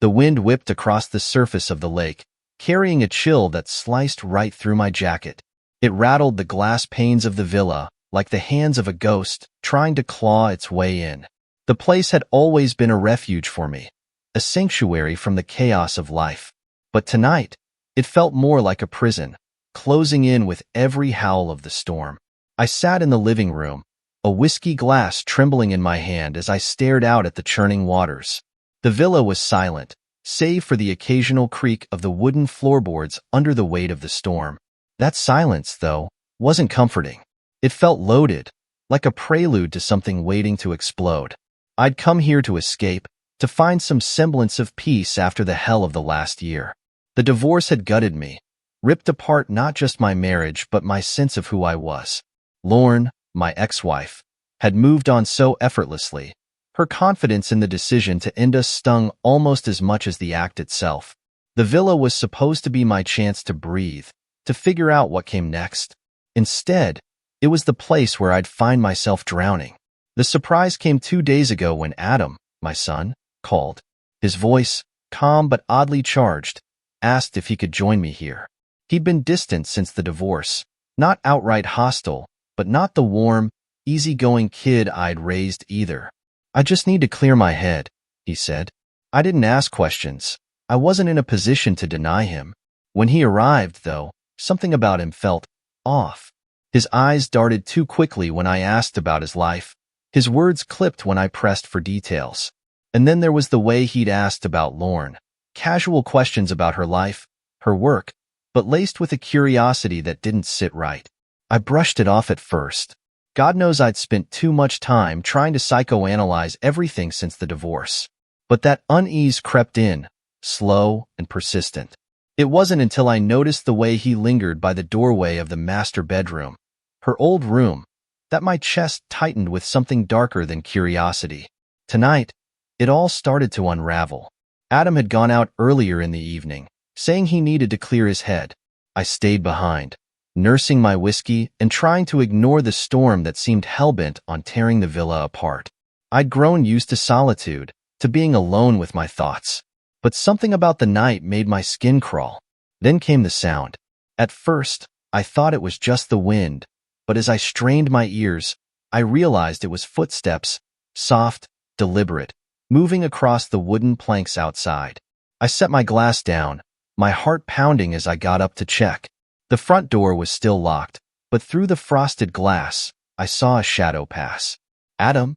The wind whipped across the surface of the lake, carrying a chill that sliced right through my jacket. It rattled the glass panes of the villa, like the hands of a ghost trying to claw its way in. The place had always been a refuge for me, a sanctuary from the chaos of life. But tonight, it felt more like a prison, closing in with every howl of the storm. I sat in the living room, a whiskey glass trembling in my hand as I stared out at the churning waters. The villa was silent, save for the occasional creak of the wooden floorboards under the weight of the storm. That silence, though, wasn't comforting. It felt loaded, like a prelude to something waiting to explode. I'd come here to escape, to find some semblance of peace after the hell of the last year. The divorce had gutted me, ripped apart not just my marriage but my sense of who I was. Lauren, my ex-wife, had moved on so effortlessly. Her confidence in the decision to end us stung almost as much as the act itself. The villa was supposed to be my chance to breathe, to figure out what came next. Instead, it was the place where I'd find myself drowning. The surprise came 2 days ago when Adam, my son, called. His voice, calm but oddly charged, asked if he could join me here. He'd been distant since the divorce, not outright hostile, but not the warm, easygoing kid I'd raised either. "I just need to clear my head," he said. I didn't ask questions. I wasn't in a position to deny him. When he arrived, though, something about him felt off. His eyes darted too quickly when I asked about his life. His words clipped when I pressed for details. And then there was the way he'd asked about Lauren. Casual questions about her life, her work, but laced with a curiosity that didn't sit right. I brushed it off at first. God knows I'd spent too much time trying to psychoanalyze everything since the divorce. But that unease crept in, slow and persistent. It wasn't until I noticed the way he lingered by the doorway of the master bedroom, her old room, that my chest tightened with something darker than curiosity. Tonight, it all started to unravel. Adam had gone out earlier in the evening, saying he needed to clear his head. I stayed behind, nursing my whiskey and trying to ignore the storm that seemed hellbent on tearing the villa apart. I'd grown used to solitude, to being alone with my thoughts. But something about the night made my skin crawl. Then came the sound. At first, I thought it was just the wind, but as I strained my ears, I realized it was footsteps, soft, deliberate, moving across the wooden planks outside. I set my glass down, my heart pounding as I got up to check. The front door was still locked, but through the frosted glass, I saw a shadow pass. "Adam?"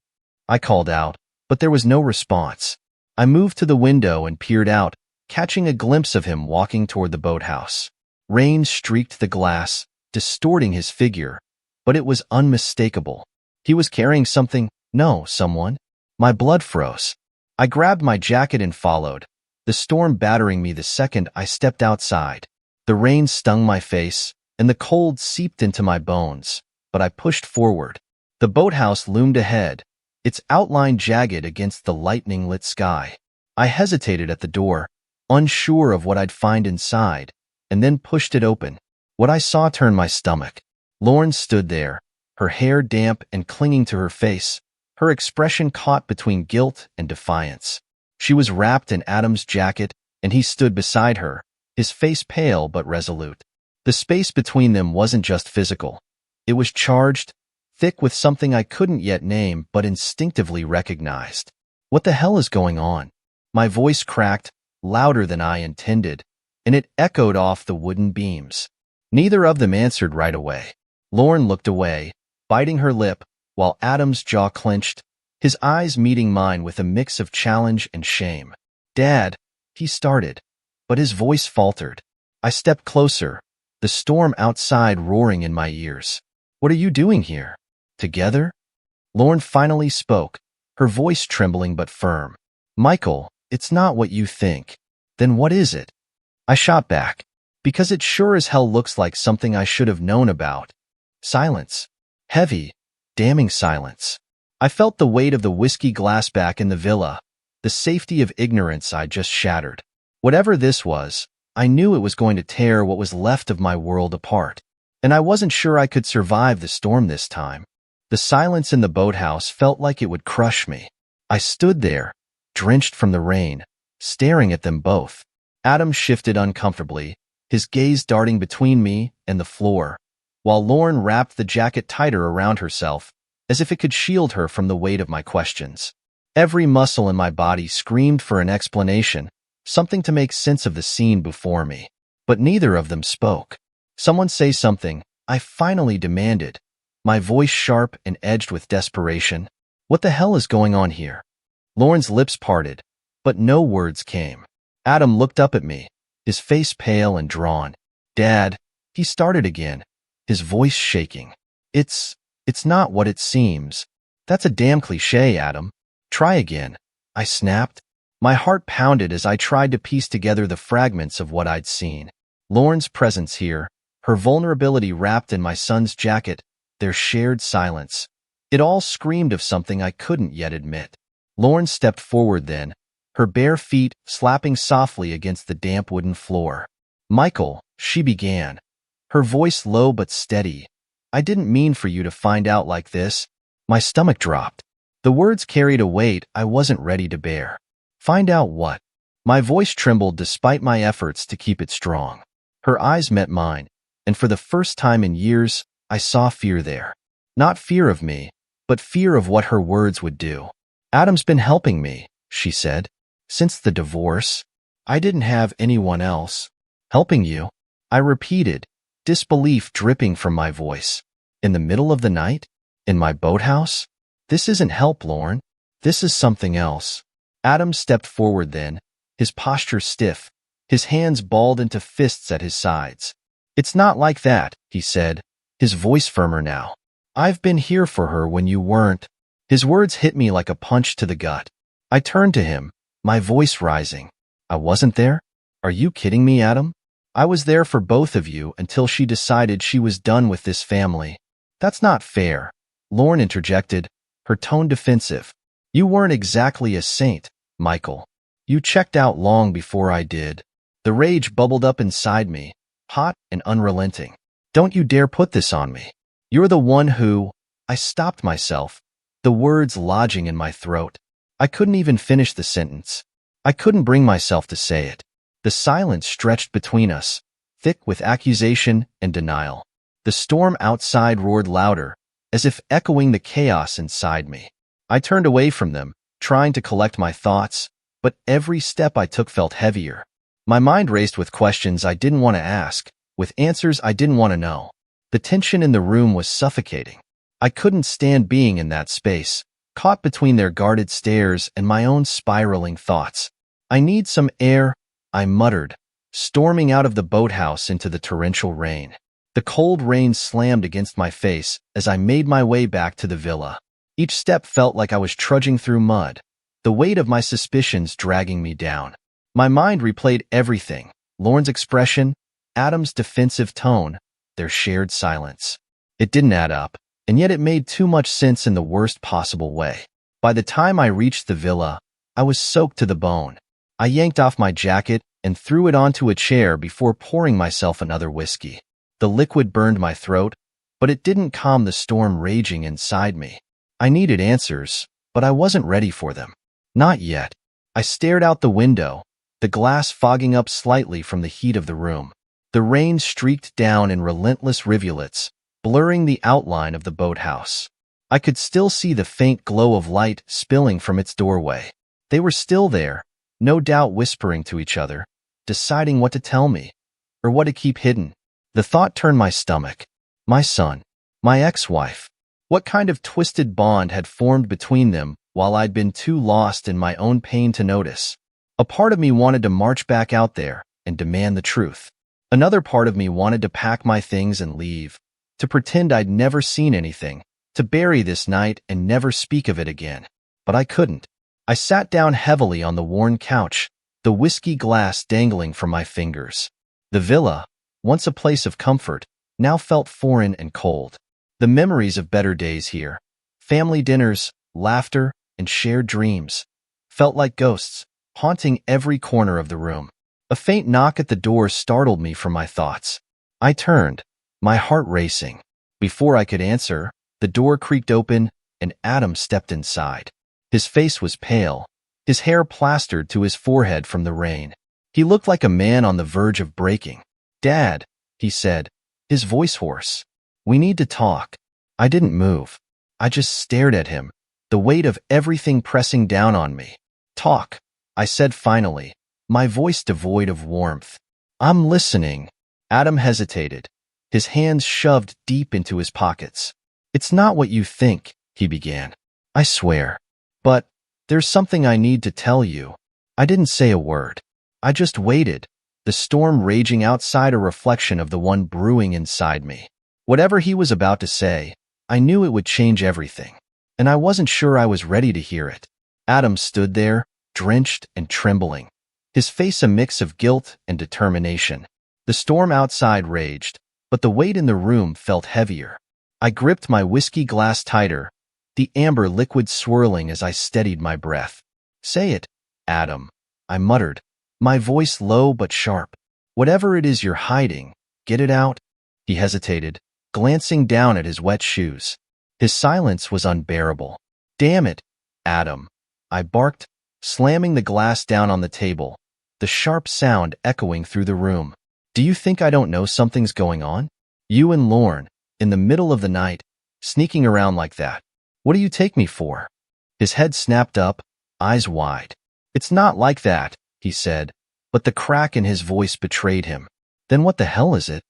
I called out, but there was no response. I moved to the window and peered out, catching a glimpse of him walking toward the boathouse. Rain streaked the glass, distorting his figure, but it was unmistakable. He was carrying someone. My blood froze. I grabbed my jacket and followed, the storm battering me the second I stepped outside. The rain stung my face, and the cold seeped into my bones, but I pushed forward. The boathouse loomed ahead, its outline jagged against the lightning-lit sky. I hesitated at the door, unsure of what I'd find inside, and then pushed it open. What I saw turned my stomach. Lauren stood there, her hair damp and clinging to her face, her expression caught between guilt and defiance. She was wrapped in Adam's jacket, and he stood beside her, his face pale but resolute. The space between them wasn't just physical. It was charged, thick with something I couldn't yet name but instinctively recognized. "What the hell is going on?" My voice cracked, louder than I intended, and it echoed off the wooden beams. Neither of them answered right away. Lauren looked away, biting her lip, while Adam's jaw clenched, his eyes meeting mine with a mix of challenge and shame. "Dad," he started, but his voice faltered. I stepped closer, the storm outside roaring in my ears. "What are you doing here? Together?" Lauren finally spoke, her voice trembling but firm. "Michael, it's not what you think." "Then what is it?" I shot back, because it sure as hell looks like something I should have known about. Silence. Heavy, damning silence. I felt the weight of the whiskey glass back in the villa, the safety of ignorance I'd just shattered. Whatever this was, I knew it was going to tear what was left of my world apart. And I wasn't sure I could survive the storm this time. The silence in the boathouse felt like it would crush me. I stood there, drenched from the rain, staring at them both. Adam shifted uncomfortably, his gaze darting between me and the floor, while Lauren wrapped the jacket tighter around herself, as if it could shield her from the weight of my questions. Every muscle in my body screamed for an explanation, something to make sense of the scene before me. But neither of them spoke. "Someone say something," I finally demanded, my voice sharp and edged with desperation. "What the hell is going on here?" Lauren's lips parted, but no words came. Adam looked up at me, his face pale and drawn. "Dad," he started again, his voice shaking. It's not what it seems." "That's a damn cliché, Adam. Try again," I snapped. My heart pounded as I tried to piece together the fragments of what I'd seen. Lauren's presence here, her vulnerability wrapped in my son's jacket, their shared silence. It all screamed of something I couldn't yet admit. Lauren stepped forward then, her bare feet slapping softly against the damp wooden floor. "Michael," she began, her voice low but steady, "I didn't mean for you to find out like this." My stomach dropped. The words carried a weight I wasn't ready to bear. "Find out what?" My voice trembled despite my efforts to keep it strong. Her eyes met mine, and for the first time in years, I saw fear there. Not fear of me, but fear of what her words would do. "Adam's been helping me," she said. "Since the divorce. I didn't have anyone else." "Helping you?" I repeated, disbelief dripping from my voice. "In the middle of the night? In my boathouse? This isn't help, Lauren. This is something else." Adam stepped forward then, his posture stiff, his hands balled into fists at his sides. "It's not like that," he said, his voice firmer now. "I've been here for her when you weren't." His words hit me like a punch to the gut. I turned to him, my voice rising. "I wasn't there? Are you kidding me, Adam? I was there for both of you until she decided she was done with this family." "That's not fair," Lauren interjected, her tone defensive. "You weren't exactly a saint, Michael. You checked out long before I did." The rage bubbled up inside me, hot and unrelenting. "Don't you dare put this on me. You're the one who—" I stopped myself, the words lodging in my throat. I couldn't even finish the sentence. I couldn't bring myself to say it. The silence stretched between us, thick with accusation and denial. The storm outside roared louder, as if echoing the chaos inside me. I turned away from them, trying to collect my thoughts, but every step I took felt heavier. My mind raced with questions I didn't want to ask, with answers I didn't want to know. The tension in the room was suffocating. I couldn't stand being in that space, caught between their guarded stares and my own spiraling thoughts. "I need some air," I muttered, storming out of the boathouse into the torrential rain. The cold rain slammed against my face as I made my way back to the villa. Each step felt like I was trudging through mud, the weight of my suspicions dragging me down. My mind replayed everything: Lauren's expression, Adam's defensive tone, their shared silence. It didn't add up, and yet it made too much sense in the worst possible way. By the time I reached the villa, I was soaked to the bone. I yanked off my jacket and threw it onto a chair before pouring myself another whiskey. The liquid burned my throat, but it didn't calm the storm raging inside me. I needed answers, but I wasn't ready for them. Not yet. I stared out the window, the glass fogging up slightly from the heat of the room. The rain streaked down in relentless rivulets, blurring the outline of the boathouse. I could still see the faint glow of light spilling from its doorway. They were still there, no doubt whispering to each other, deciding what to tell me, or what to keep hidden. The thought turned my stomach. My son, my ex-wife. What kind of twisted bond had formed between them while I'd been too lost in my own pain to notice? A part of me wanted to march back out there and demand the truth. Another part of me wanted to pack my things and leave, to pretend I'd never seen anything, to bury this night and never speak of it again. But I couldn't. I sat down heavily on the worn couch, the whiskey glass dangling from my fingers. The villa, once a place of comfort, now felt foreign and cold. The memories of better days here, family dinners, laughter, and shared dreams, felt like ghosts, haunting every corner of the room. A faint knock at the door startled me from my thoughts. I turned, my heart racing. Before I could answer, the door creaked open, and Adam stepped inside. His face was pale, his hair plastered to his forehead from the rain. He looked like a man on the verge of breaking. "Dad," he said, his voice hoarse. "We need to talk." I didn't move. I just stared at him, the weight of everything pressing down on me. "Talk," I said finally, my voice devoid of warmth. "I'm listening." Adam hesitated, his hands shoved deep into his pockets. "It's not what you think," he began. "I swear. But there's something I need to tell you." I didn't say a word. I just waited, the storm raging outside a reflection of the one brewing inside me. Whatever he was about to say, I knew it would change everything, and I wasn't sure I was ready to hear it. Adam stood there, drenched and trembling, his face a mix of guilt and determination. The storm outside raged, but the weight in the room felt heavier. I gripped my whiskey glass tighter, the amber liquid swirling as I steadied my breath. "Say it, Adam," I muttered, my voice low but sharp. "Whatever it is you're hiding, get it out." He hesitated, glancing down at his wet shoes. His silence was unbearable. "Damn it, Adam," I barked, slamming the glass down on the table, the sharp sound echoing through the room. "Do you think I don't know something's going on? You and Lorne, in the middle of the night, sneaking around like that. What do you take me for?" His head snapped up, eyes wide. "It's not like that," he said, but the crack in his voice betrayed him. "Then what the hell is it?"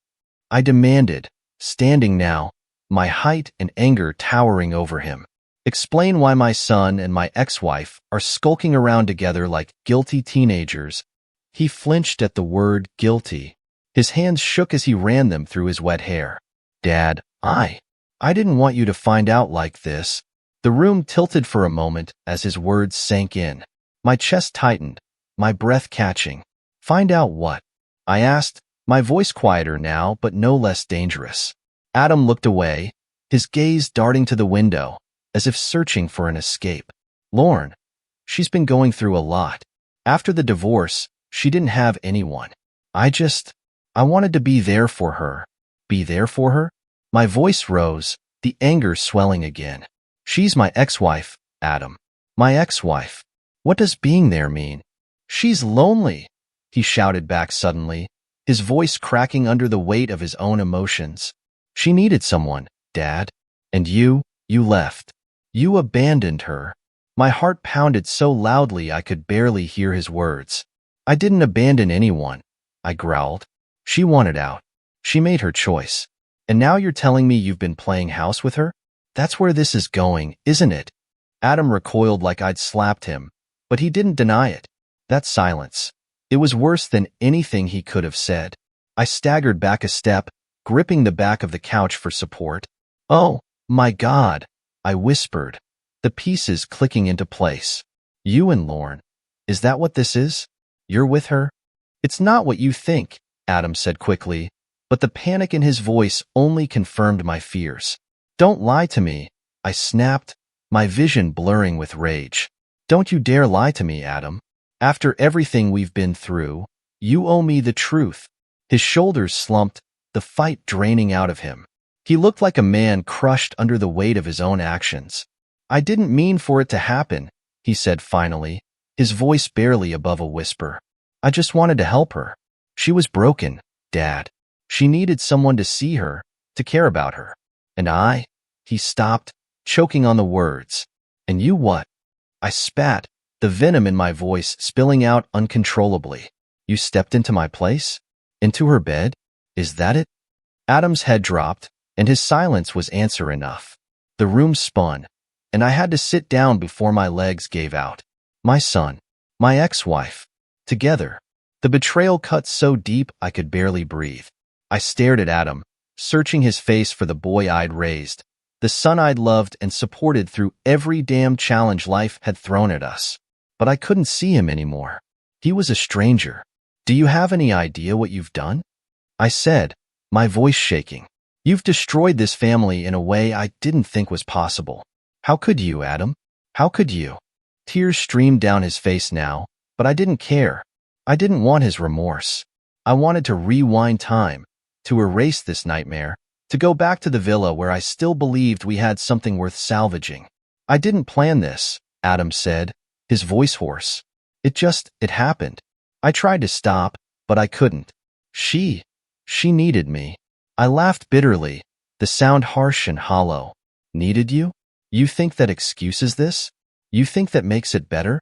I demanded, standing now, my height and anger towering over him. "Explain why my son and my ex-wife are skulking around together like guilty teenagers." He flinched at the word guilty. His hands shook as he ran them through his wet hair. "Dad, I didn't want you to find out like this." The room tilted for a moment as his words sank in. My chest tightened, my breath catching. "Find out what?" I asked, my voice quieter now but no less dangerous. Adam looked away, his gaze darting to the window, as if searching for an escape. "Lorne, she's been going through a lot. After the divorce, she didn't have anyone. I wanted to be there for her." "Be there for her?" My voice rose, the anger swelling again. "She's my ex-wife, Adam. My ex-wife. What does being there mean?" "She's lonely," he shouted back suddenly, his voice cracking under the weight of his own emotions. "She needed someone, Dad. And you left. You abandoned her." My heart pounded so loudly I could barely hear his words. "I didn't abandon anyone," I growled. "She wanted out. She made her choice. And now you're telling me you've been playing house with her? That's where this is going, isn't it?" Adam recoiled like I'd slapped him, but he didn't deny it. That silence. It was worse than anything he could have said. I staggered back a step, gripping the back of the couch for support. "Oh, my God," I whispered, the pieces clicking into place. "You and Lorne. Is that what this is? You're with her?" "It's not what you think," Adam said quickly, but the panic in his voice only confirmed my fears. "Don't lie to me," I snapped, my vision blurring with rage. "Don't you dare lie to me, Adam. After everything we've been through, you owe me the truth." His shoulders slumped, the fight draining out of him. He looked like a man crushed under the weight of his own actions. "I didn't mean for it to happen," he said finally, his voice barely above a whisper. "I just wanted to help her. She was broken, Dad. She needed someone to see her, to care about her. And He stopped, choking on the words. "And you what?" I spat, the venom in my voice spilling out uncontrollably. "You stepped into my place? Into her bed? Is that it?" Adam's head dropped, and his silence was answer enough. The room spun, and I had to sit down before my legs gave out. My son, my ex-wife, together. The betrayal cut so deep I could barely breathe. I stared at Adam, searching his face for the boy I'd raised, the son I'd loved and supported through every damn challenge life had thrown at us. But I couldn't see him anymore. He was a stranger. "Do you have any idea what you've done?" I said, my voice shaking. "You've destroyed this family in a way I didn't think was possible. How could you, Adam? How could you?" Tears streamed down his face now, but I didn't care. I didn't want his remorse. I wanted to rewind time, to erase this nightmare, to go back to the villa where I still believed we had something worth salvaging. "I didn't plan this," Adam said, his voice hoarse. It happened. I tried to stop, but I couldn't. She needed me. I laughed bitterly, the sound harsh and hollow. Needed you? You think that excuses this? You think that makes it better?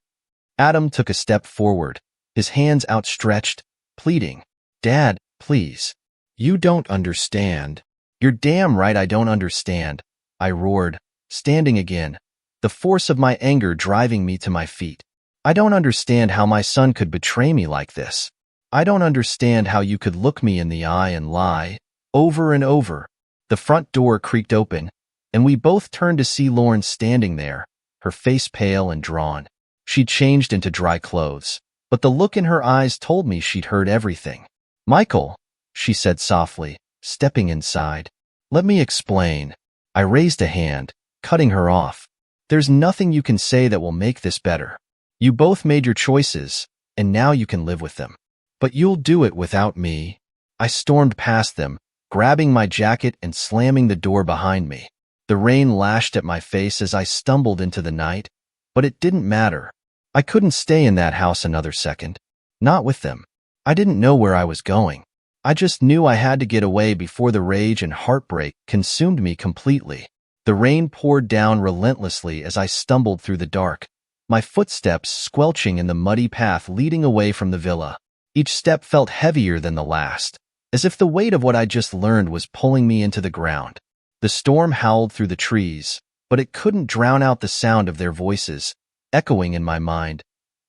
Adam took a step forward, his hands outstretched, pleading. Dad, please. You don't understand. You're damn right I don't understand, I roared, standing again, the force of my anger driving me to my feet. I don't understand how my son could betray me like this. I don't understand how you could look me in the eye and lie, over and over. The front door creaked open, and we both turned to see Lauren standing there, her face pale and drawn. She'd changed into dry clothes, but the look in her eyes told me she'd heard everything. Michael, she said softly, stepping inside. Let me explain. I raised a hand, cutting her off. There's nothing you can say that will make this better. You both made your choices, and now you can live with them. But you'll do it without me. I stormed past them, grabbing my jacket and slamming the door behind me. The rain lashed at my face as I stumbled into the night, but it didn't matter. I couldn't stay in that house another second. Not with them. I didn't know where I was going. I just knew I had to get away before the rage and heartbreak consumed me completely. The rain poured down relentlessly as I stumbled through the dark, my footsteps squelching in the muddy path leading away from the villa. Each step felt heavier than the last, as if the weight of what I just learned was pulling me into the ground. The storm howled through the trees, but it couldn't drown out the sound of their voices, echoing in my mind.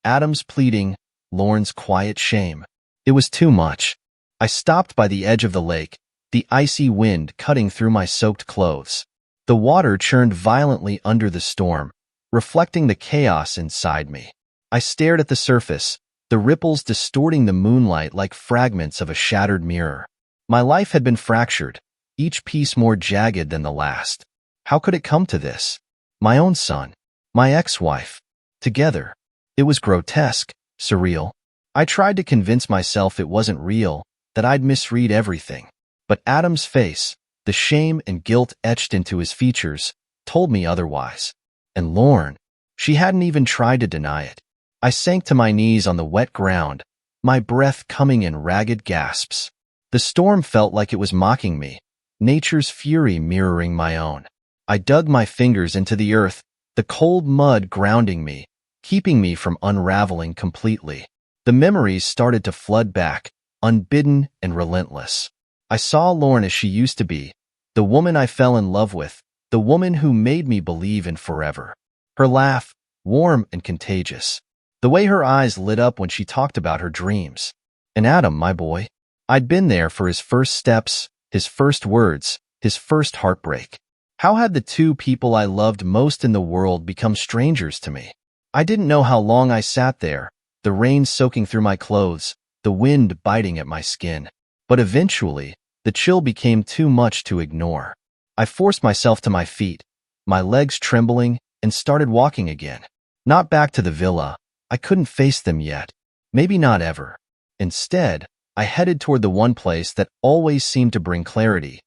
Adam's pleading, Lauren's quiet shame. It was too much. I stopped by the edge of the lake, the icy wind cutting through my soaked clothes. The water churned violently under the storm, reflecting the chaos inside me. I stared at the surface, the ripples distorting the moonlight like fragments of a shattered mirror. My life had been fractured, each piece more jagged than the last. How could it come to this? My own son, my ex-wife, together. It was grotesque, surreal. I tried to convince myself it wasn't real, that I'd misread everything. But Adam's face, the shame and guilt etched into his features, told me otherwise. And Lauren, she hadn't even tried to deny it. I sank to my knees on the wet ground, my breath coming in ragged gasps. The storm felt like it was mocking me, nature's fury mirroring my own. I dug my fingers into the earth, the cold mud grounding me, keeping me from unraveling completely. The memories started to flood back, unbidden and relentless. I saw Lauren as she used to be, the woman I fell in love with, the woman who made me believe in forever. Her laugh, warm and contagious. The way her eyes lit up when she talked about her dreams. And Adam, my boy, I'd been there for his first steps, his first words, his first heartbreak. How had the two people I loved most in the world become strangers to me? I didn't know how long I sat there, the rain soaking through my clothes, the wind biting at my skin. But eventually, the chill became too much to ignore. I forced myself to my feet, my legs trembling, and started walking again. Not back to the villa. I couldn't face them yet. Maybe not ever. Instead, I headed toward the one place that always seemed to bring clarity.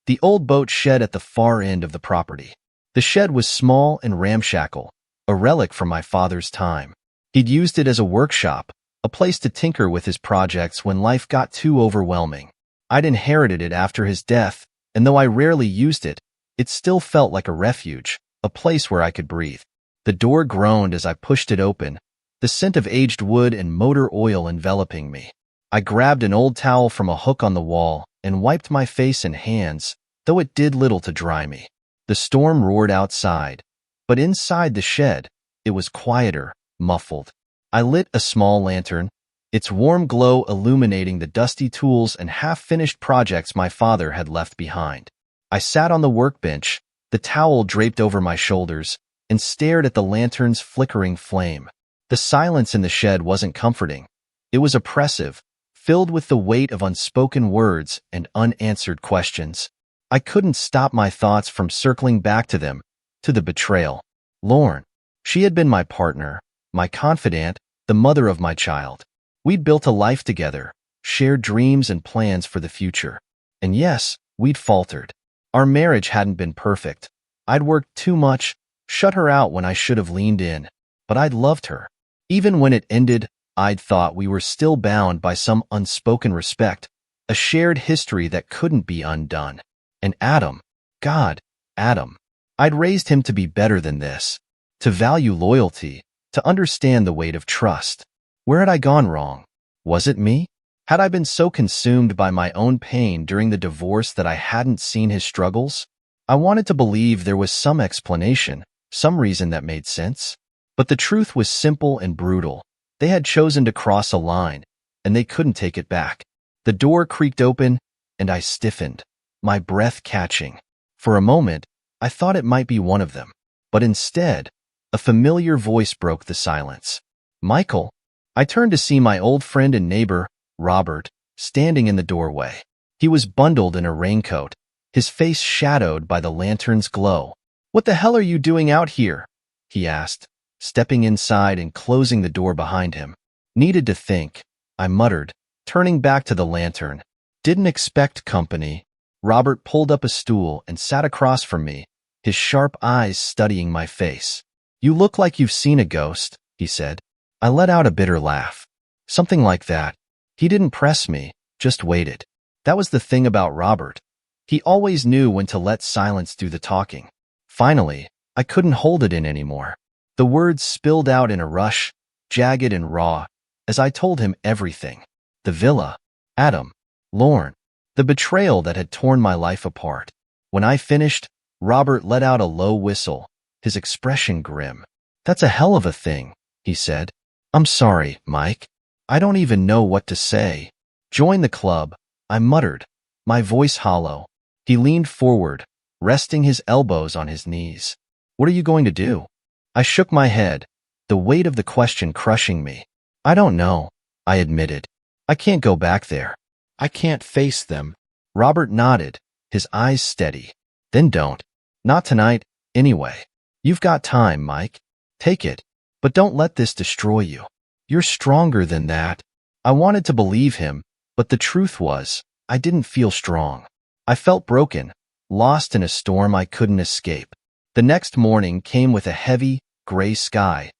The old boat shed at the far end of the property. The shed was small and ramshackle, a relic from my father's time. He'd used it as a workshop, a place to tinker with his projects when life got too overwhelming. I'd inherited it after his death, and though I rarely used it, it still felt like a refuge, a place where I could breathe. The door groaned as I pushed it open, the scent of aged wood and motor oil enveloping me. I grabbed an old towel from a hook on the wall and wiped my face and hands, though it did little to dry me. The storm roared outside, but inside the shed, it was quieter, muffled. I lit a small lantern, its warm glow illuminating the dusty tools and half-finished projects my father had left behind. I sat on the workbench, the towel draped over my shoulders, and stared at the lantern's flickering flame. The silence in the shed wasn't comforting. It was oppressive, filled with the weight of unspoken words and unanswered questions. I couldn't stop my thoughts from circling back to them, to the betrayal. Lauren. She had been my partner, my confidant, the mother of my child. We'd built a life together, shared dreams and plans for the future. And yes, we'd faltered. Our marriage hadn't been perfect. I'd worked too much, shut her out when I should have leaned in. but I'd loved her. Even when it ended, I'd thought we were still bound by some unspoken respect, a shared history that couldn't be undone. And Adam, God, Adam. I'd raised him to be better than this, to value loyalty, to understand the weight of trust. Where had I gone wrong? Was it me? Had I been so consumed by my own pain during the divorce that I hadn't seen his struggles? I wanted to believe there was some explanation, some reason that made sense. But the truth was simple and brutal. They had chosen to cross a line, and they couldn't take it back. The door creaked open, and I stiffened, my breath catching. For a moment, I thought it might be one of them. But instead, a familiar voice broke the silence. Michael. I turned to see my old friend and neighbor, Robert, standing in the doorway. He was bundled in a raincoat, his face shadowed by the lantern's glow. "What the hell are you doing out here?" he asked, stepping inside and closing the door behind him. "Needed to think," I muttered, turning back to the lantern. "Didn't expect company." Robert pulled up a stool and sat across from me, his sharp eyes studying my face. "You look like you've seen a ghost," he said. I let out a bitter laugh. Something like that. He didn't press me, just waited. That was the thing about Robert. He always knew when to let silence do the talking. Finally, I couldn't hold it in anymore. The words spilled out in a rush, jagged and raw, as I told him everything. The villa, Adam, Lorne, the betrayal that had torn my life apart. When I finished, Robert let out a low whistle, his expression grim. "That's a hell of a thing," he said. "I'm sorry, Mike. I don't even know what to say." "Join the club," I muttered, my voice hollow. He leaned forward, resting his elbows on his knees. "What are you going to do?" I shook my head, the weight of the question crushing me. "I don't know," I admitted. "I can't go back there. I can't face them." Robert nodded, his eyes steady. "Then don't. Not tonight, anyway. You've got time, Mike. Take it. But don't let this destroy you. You're stronger than that." I wanted to believe him, but the truth was, I didn't feel strong. I felt broken, lost in a storm I couldn't escape. The next morning came with a heavy, gray sky,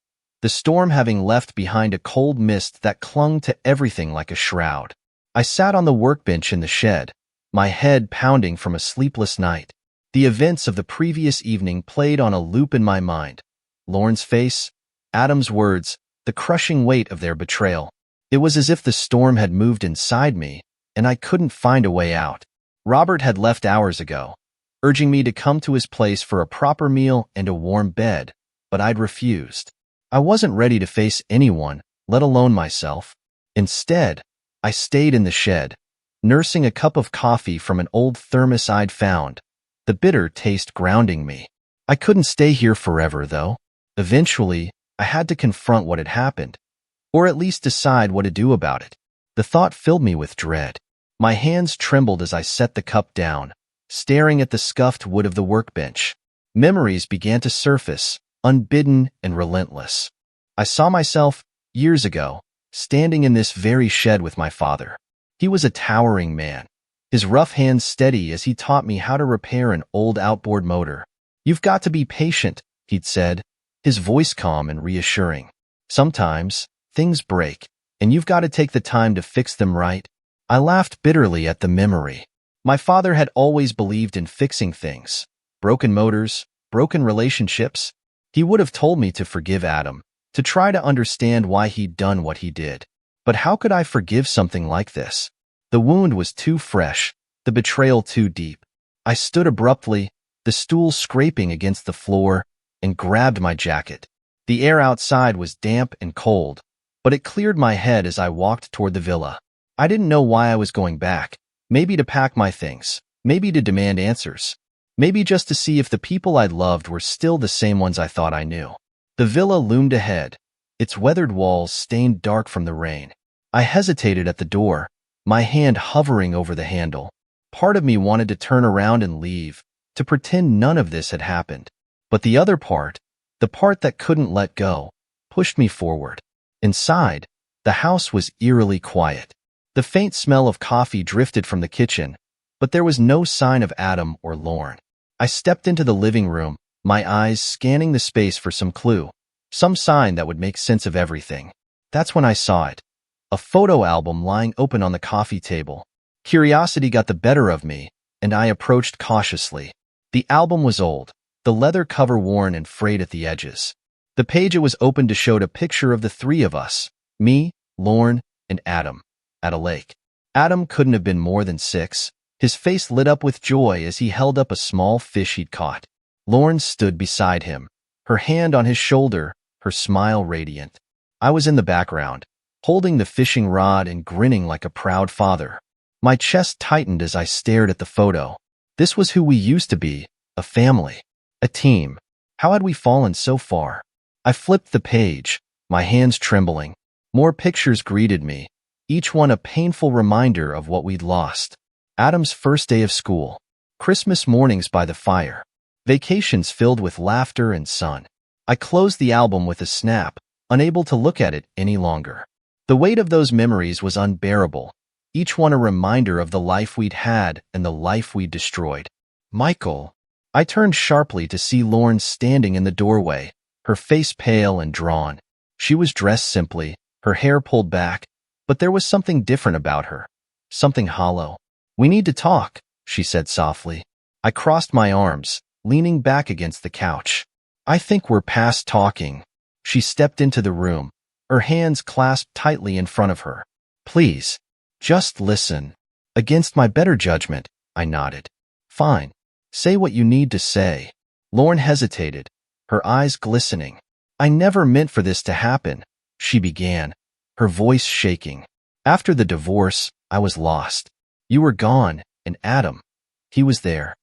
the storm having left behind a cold mist that clung to everything like a shroud. I sat on the workbench in the shed, my head pounding from a sleepless night. The events of the previous evening played on a loop in my mind. Lorne's face, Adam's words, the crushing weight of their betrayal. It was as if the storm had moved inside me, and I couldn't find a way out. Robert had left hours ago, urging me to come to his place for a proper meal and a warm bed, but I'd refused. I wasn't ready to face anyone, let alone myself. Instead, I stayed in the shed, nursing a cup of coffee from an old thermos I'd found, the bitter taste grounding me. I couldn't stay here forever, though. Eventually, I had to confront what had happened, or at least decide what to do about it. The thought filled me with dread. My hands trembled as I set the cup down, staring at the scuffed wood of the workbench. Memories began to surface, unbidden and relentless. I saw myself, years ago, standing in this very shed with my father. He was a towering man, his rough hands steady as he taught me how to repair an old outboard motor. "You've got to be patient," he'd said, his voice calm and reassuring. "Sometimes, things break, and you've got to take the time to fix them right." I laughed bitterly at the memory. My father had always believed in fixing things. Broken motors, broken relationships. He would have told me to forgive Adam, to try to understand why he'd done what he did. But how could I forgive something like this? The wound was too fresh, the betrayal too deep. I stood abruptly, the stool scraping against the floor, and grabbed my jacket. The air outside was damp and cold, but it cleared my head as I walked toward the villa. I didn't know why I was going back. Maybe to pack my things, maybe to demand answers, maybe just to see if the people I'd loved were still the same ones I thought I knew. The villa loomed ahead, its weathered walls stained dark from the rain. I hesitated at the door, my hand hovering over the handle. Part of me wanted to turn around and leave, to pretend none of this had happened. But the other part, the part that couldn't let go, pushed me forward. Inside, the house was eerily quiet. The faint smell of coffee drifted from the kitchen, but there was no sign of Adam or Lorne. I stepped into the living room, my eyes scanning the space for some clue. Some sign that would make sense of everything. That's when I saw it. A photo album lying open on the coffee table. Curiosity got the better of me, and I approached cautiously. The album was old, the leather cover worn and frayed at the edges. The page it was opened to showed a picture of the three of us, me, Lorne, and Adam, at a lake. Adam couldn't have been more than 6. His face lit up with joy as he held up a small fish he'd caught. Lorne stood beside him, her hand on his shoulder, her smile radiant. I was in the background, holding the fishing rod and grinning like a proud father. My chest tightened as I stared at the photo. This was who we used to be, a family, a team. How had we fallen so far? I flipped the page, my hands trembling. More pictures greeted me, each one a painful reminder of what we'd lost. Adam's first day of school, Christmas mornings by the fire, vacations filled with laughter and sun. I closed the album with a snap, unable to look at it any longer. The weight of those memories was unbearable, each one a reminder of the life we'd had and the life we'd destroyed. Michael. I turned sharply to see Lorne standing in the doorway, her face pale and drawn. She was dressed simply, her hair pulled back, but there was something different about her, something hollow. "We need to talk," she said softly. I crossed my arms, leaning back against the couch. "I think we're past talking." She stepped into the room, her hands clasped tightly in front of her. "Please, just listen." Against my better judgment, I nodded. "Fine. Say what you need to say." Lorne hesitated, her eyes glistening. "I never meant for this to happen," she began, her voice shaking. "After the divorce, I was lost. You were gone, and Adam, he was there.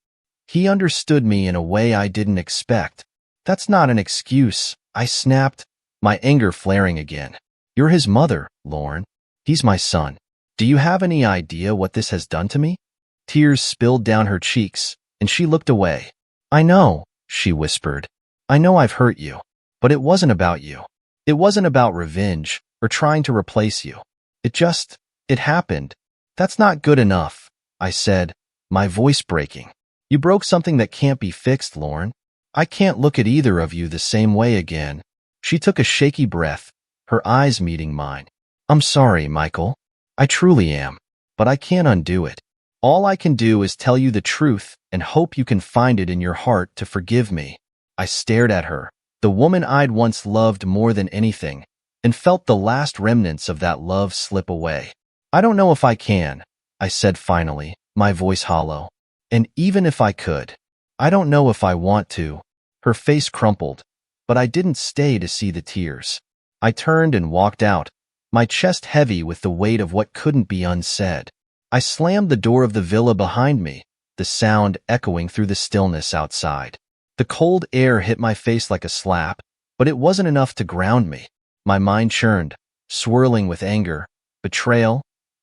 He understood me in a way I didn't expect." "That's not an excuse," I snapped, my anger flaring again. "You're his mother, Lorne. He's my son. Do you have any idea what this has done to me?" Tears spilled down her cheeks, and she looked away. "I know," she whispered. "I know I've hurt you, but it wasn't about you. It wasn't about revenge or trying to replace you. It happened." "That's not good enough," I said, my voice breaking. "You broke something that can't be fixed, Lorne. I can't look at either of you the same way again." She took a shaky breath, her eyes meeting mine. "I'm sorry, Michael. I truly am, but I can't undo it. All I can do is tell you the truth and hope you can find it in your heart to forgive me." I stared at her, the woman I'd once loved more than anything, and felt the last remnants of that love slip away. "I don't know if I can," I said finally, my voice hollow. "And even if I could, I don't know if I want to." Her face crumpled, but I didn't stay to see the tears. I turned and walked out, my chest heavy with the weight of what couldn't be unsaid. I slammed the door of the villa behind me, the sound echoing through the stillness outside. The cold air hit my face like a slap, but it wasn't enough to ground me. My mind churned, swirling with anger, betrayal,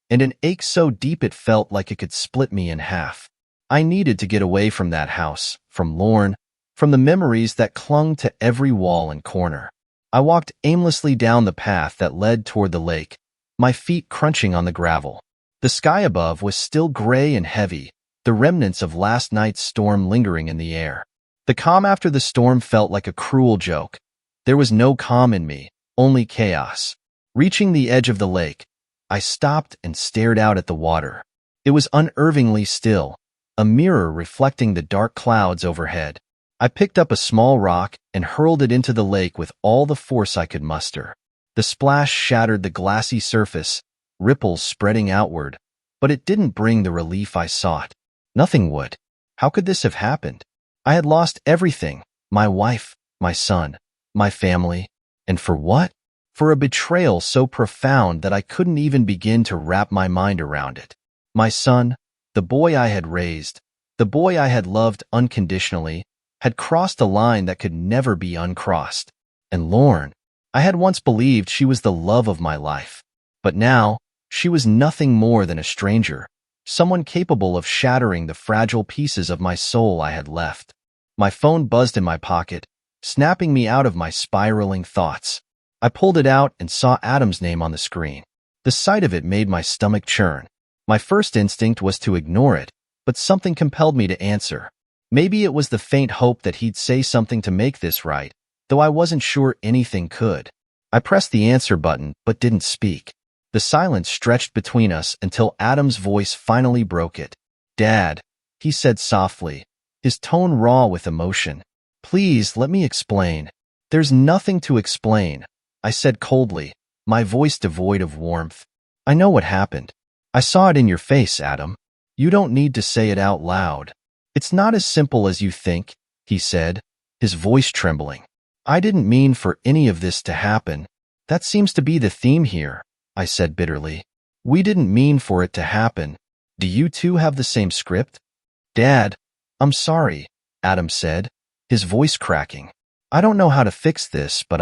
and an ache so deep it felt like it could split me in half. I needed to get away from that house, from Lorne, from the memories that clung to every wall and corner. I walked aimlessly down the path that led toward the lake, my feet crunching on the gravel. The sky above was still gray and heavy, the remnants of last night's storm lingering in the air. The calm after the storm felt like a cruel joke. There was no calm in me, only chaos. Reaching the edge of the lake, I stopped and stared out at the water. It was unnervingly still, a mirror reflecting the dark clouds overhead. I picked up a small rock and hurled it into the lake with all the force I could muster. The splash shattered the glassy surface, ripples spreading outward, but it didn't bring the relief I sought. Nothing would. How could this have happened? I had lost everything, my wife, my son, my family, and for what? For a betrayal so profound that I couldn't even begin to wrap my mind around it. My son, the boy I had raised, the boy I had loved unconditionally, had crossed a line that could never be uncrossed. And Lorne, I had once believed she was the love of my life. But now, she was nothing more than a stranger, someone capable of shattering the fragile pieces of my soul I had left. My phone buzzed in my pocket, snapping me out of my spiraling thoughts. I pulled it out and saw Adam's name on the screen. The sight of it made my stomach churn. My first instinct was to ignore it, but something compelled me to answer. Maybe it was the faint hope that he'd say something to make this right, though I wasn't sure anything could. I pressed the answer button but didn't speak. The silence stretched between us until Adam's voice finally broke it. "Dad," he said softly, his tone raw with emotion. "Please let me explain." "There's nothing to explain," I said coldly, my voice devoid of warmth. "I know what happened. I saw it in your face, Adam. You don't need to say it out loud." "It's not as simple as you think," he said, his voice trembling. "I didn't mean for any of this to happen. That seems to be the theme here," I said bitterly. "We didn't mean for it to happen. Do you two have the same script?" "Dad, I'm sorry," Adam said, his voice cracking. "I don't know how to fix this, but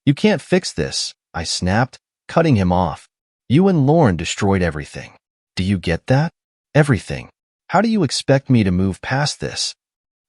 You can't fix this," I snapped, cutting him off. "You and Lauren destroyed everything. Do you get that? Everything. How do you expect me to move past this?"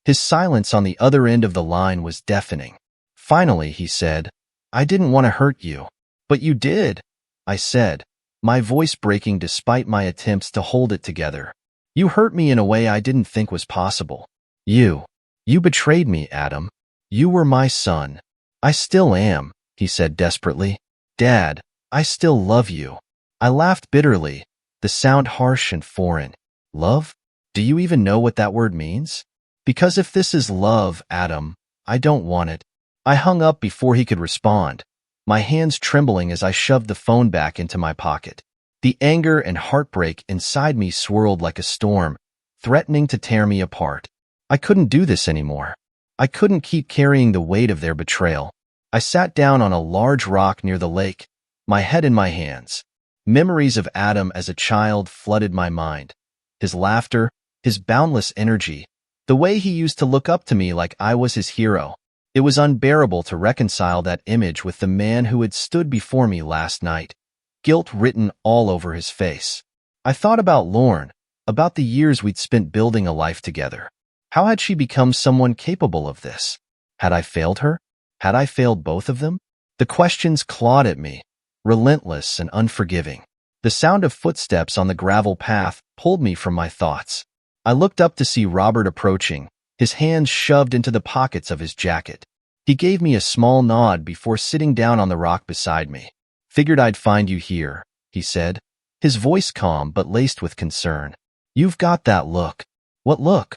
His silence on the other end of the line was deafening. Finally, he said, "I didn't want to hurt you." "But you did," I said, my voice breaking despite my attempts to hold it together. "You hurt me in a way I didn't think was possible. You betrayed me, Adam. You were my son." "I still am," he said desperately. "Dad, I still love you." I laughed bitterly, the sound harsh and foreign. "Love? Do you even know what that word means? Because if this is love, Adam, I don't want it." I hung up before he could respond, my hands trembling as I shoved the phone back into my pocket. The anger and heartbreak inside me swirled like a storm, threatening to tear me apart. I couldn't do this anymore. I couldn't keep carrying the weight of their betrayal. I sat down on a large rock near the lake, my head in my hands. Memories of Adam as a child flooded my mind. His laughter, his boundless energy, the way he used to look up to me like I was his hero. It was unbearable to reconcile that image with the man who had stood before me last night, guilt written all over his face. I thought about Lauren, about the years we'd spent building a life together. How had she become someone capable of this? Had I failed her? Had I failed both of them? The questions clawed at me, relentless and unforgiving. The sound of footsteps on the gravel path pulled me from my thoughts. I looked up to see Robert approaching, his hands shoved into the pockets of his jacket. He gave me a small nod before sitting down on the rock beside me. "Figured I'd find you here," he said, his voice calm but laced with concern. "You've got that look." "What look?"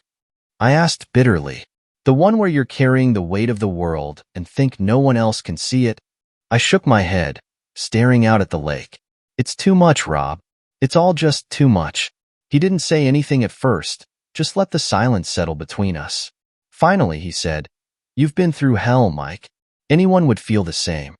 I asked bitterly. "The one where you're carrying the weight of the world and think no one else can see it?" I shook my head, staring out at the lake. "It's too much, Rob. It's all just too much." He didn't say anything at first, just let the silence settle between us. Finally, he said, "You've been through hell, Mike. Anyone would feel the same.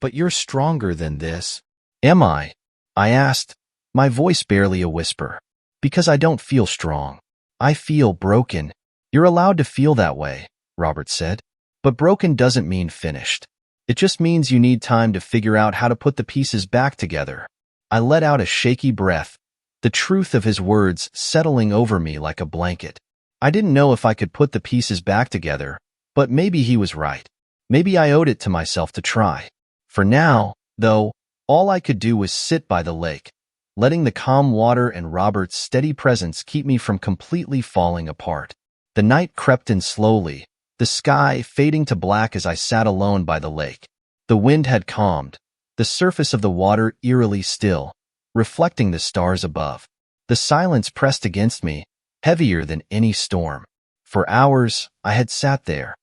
But you're stronger than this." "Am I?" I asked, my voice barely a whisper. "Because I don't feel strong. I feel broken." "You're allowed to feel that way," Robert said. "But broken doesn't mean finished. It just means you need time to figure out how to put the pieces back together." I let out a shaky breath, the truth of his words settling over me like a blanket. I didn't know if I could put the pieces back together, but maybe he was right. Maybe I owed it to myself to try. For now, though, all I could do was sit by the lake, letting the calm water and Robert's steady presence keep me from completely falling apart. The night crept in slowly, the sky fading to black as I sat alone by the lake. The wind had calmed, the surface of the water eerily still, reflecting the stars above. The silence pressed against me, heavier than any storm. For hours, I had sat there,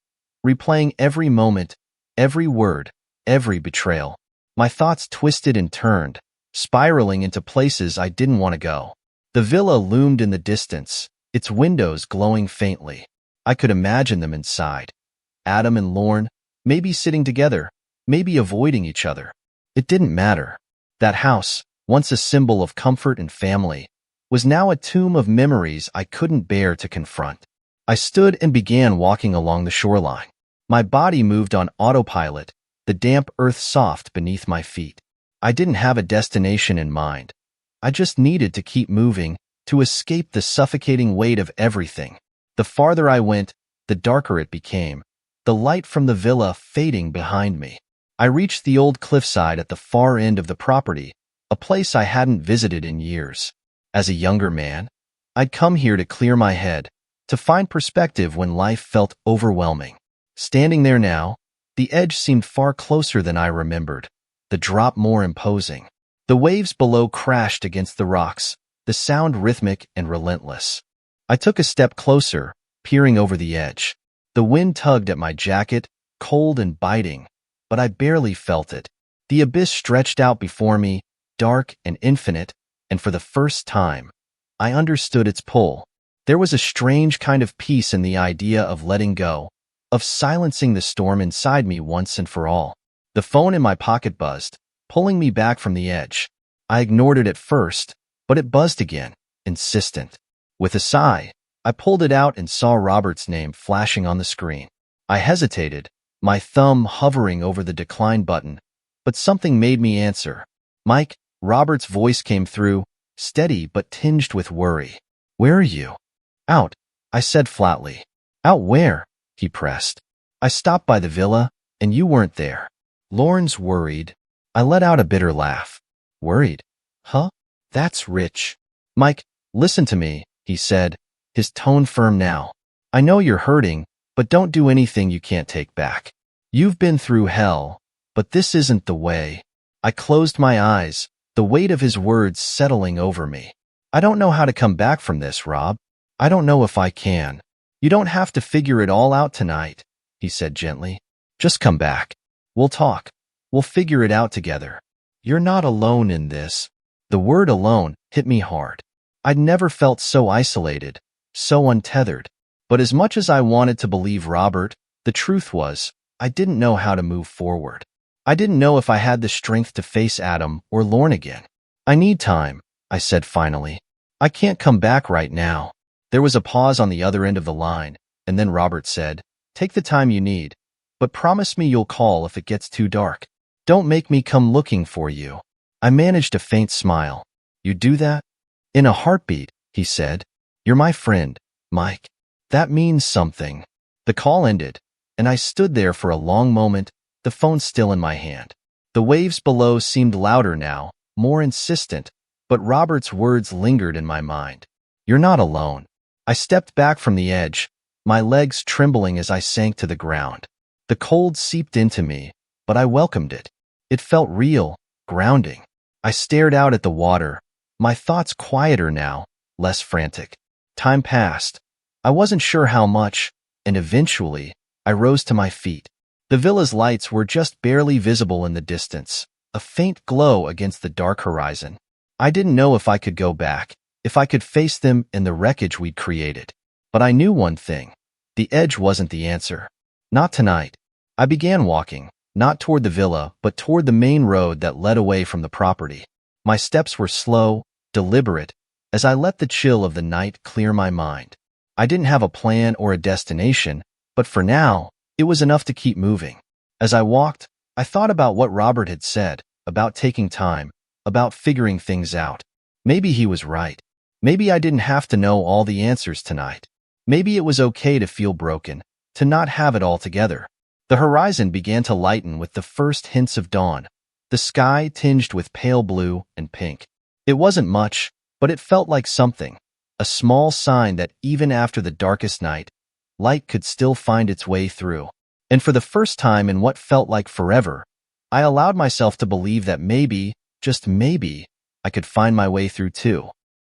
replaying every moment, every word, every betrayal. My thoughts twisted and turned, spiraling into places I didn't want to go. The villa loomed in the distance, its windows glowing faintly. I could imagine them inside. Adam and Lauren, maybe sitting together, maybe avoiding each other. It didn't matter. That house, once a symbol of comfort and family, was now a tomb of memories I couldn't bear to confront. I stood and began walking along the shoreline. My body moved on autopilot, the damp earth soft beneath my feet. I didn't have a destination in mind. I just needed to keep moving, to escape the suffocating weight of everything. The farther I went, the darker it became, the light from the villa fading behind me. I reached the old cliffside at the far end of the property, a place I hadn't visited in years. As a younger man, I'd come here to clear my head, to find perspective when life felt overwhelming. Standing there now, The edge seemed far closer than I remembered, the drop more imposing. The waves below crashed against the rocks, the sound rhythmic and relentless. I took a step closer, peering over the edge. The wind tugged at my jacket, cold and biting, but I barely felt it. The abyss stretched out before me, dark and infinite, and for the first time, I understood its pull. There was a strange kind of peace in the idea of letting go, of silencing the storm inside me once and for all. The phone in my pocket buzzed, pulling me back from the edge. I ignored it at first, but it buzzed again, insistent. With a sigh, I pulled it out and saw Robert's name flashing on the screen. I hesitated, my thumb hovering over the decline button, but something made me answer. "Mike," Robert's voice came through, steady but tinged with worry. "Where are you?" "Out," I said flatly. "Out where?" he pressed. "I stopped by the villa, and you weren't there." "Lorne's worried." I let out a bitter laugh. "Worried? Huh? That's rich." "Mike, listen to me," he said, his tone firm now. "I know you're hurting, but don't do anything you can't take back. You've been through hell, but this isn't the way." I closed my eyes, the weight of his words settling over me. "I don't know how to come back from this, Rob. I don't know if I can." "You don't have to figure it all out tonight," he said gently. "Just come back. We'll talk. We'll figure it out together. You're not alone in this." The word alone hit me hard. I'd never felt so isolated, so untethered. But as much as I wanted to believe Robert, the truth was, I didn't know how to move forward. I didn't know if I had the strength to face Adam or Lorne again. "I need time," I said finally. "I can't come back right now." There was a pause on the other end of the line, and then Robert said, "Take the time you need, but promise me you'll call if it gets too dark. Don't make me come looking for you." I managed a faint smile. "You do that?" "In a heartbeat," he said. "You're my friend, Mike. That means something." The call ended, and I stood there for a long moment, the phone still in my hand. The waves below seemed louder now, more insistent, but Robert's words lingered in my mind. "You're not alone." I stepped back from the edge, my legs trembling as I sank to the ground. The cold seeped into me, but I welcomed it. It felt real, grounding. I stared out at the water, my thoughts quieter now, less frantic. Time passed. I wasn't sure how much, and eventually, I rose to my feet. The villa's lights were just barely visible in the distance, a faint glow against the dark horizon. I didn't know if I could go back, if I could face them and the wreckage we'd created. But I knew one thing. The edge wasn't the answer. Not tonight. I began walking, not toward the villa, but toward the main road that led away from the property. My steps were slow, deliberate, as I let the chill of the night clear my mind. I didn't have a plan or a destination, but for now, it was enough to keep moving. As I walked, I thought about what Robert had said, about taking time, about figuring things out. Maybe he was right. Maybe I didn't have to know all the answers tonight. Maybe it was okay to feel broken, to not have it all together. The horizon began to lighten with the first hints of dawn, the sky tinged with pale blue and pink. It wasn't much, but it felt like something, a small sign that even after the darkest night, light could still find its way through. And for the first time in what felt like forever, I allowed myself to believe that maybe, just maybe, I could find my way through too.